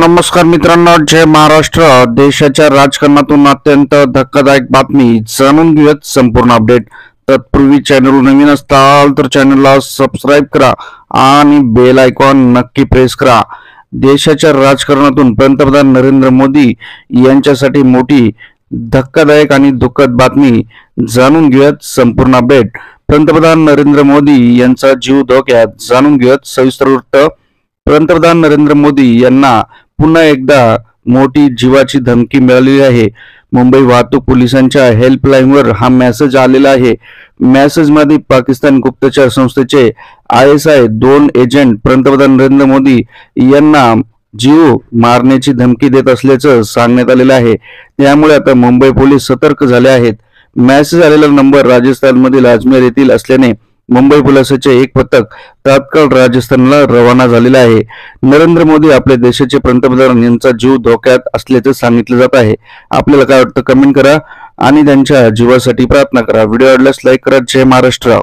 नमस्कार मित्रांनो, जय महाराष्ट्र। देशाच्या राजकारणातून अत्यंत धक्कादायक बातमी जाणून घेऊयात संपूर्ण अपडेट। तत्पूर्वी चॅनल नवीन असताल तर चॅनलला सबस्क्राइब करा आणि बेल आयकॉन नक्की प्रेस करा। देशाच्या राजकारणातून पंतप्रधान नरेंद्र मोदी यांच्यासाठी मोठी धक्कादायक आणि दुःखद बातमी जाणून घेऊयात संपूर्ण अपडेट। पंतप्रधान नरेंद्र मोदी यांचा जीव धोक्यात, जाणून घेऊयात सविस्तर वृत्त। पंतप्रधान नरेंद्र मोदी यांना पुन्हा एकदा मोठी जीवाची धमकी मिळालेली आहे। मुंबई वाहतूक पोलिसांच्या हेल्पलाईनवर हा मेसेज आलेला आहे। मेसेजमध्ये पाकिस्तान गुप्तचर संस्थेचे ISI 2 एजंट पंतप्रधान नरेंद्र मोदी यांना जीव मारण्याची धमकी देत असल्याचं सांगण्यात आलेलं आहे। त्यामुळे आता मुंबई पोलीस सतर्क झाले आहेत। मेसेज आलेला नंबर राजस्थानमधील अजमेर येथील असल्याने मुंबई पोलिसांचे एक पथक तात्काळ राजस्थानला रवाना झालेले आहे। नरेंद्र मोदी आपल्या देशाचे पंतप्रधान यांचा जीव धोक्यात असल्याचे सांगितले जात आहे। आपल्याला काय वाटतं कमेंट करा आणि त्यांच्या जीवासाठी प्रार्थना करा। व्हिडिओ आवडल्यास लाईक करा। जय महाराष्ट्र।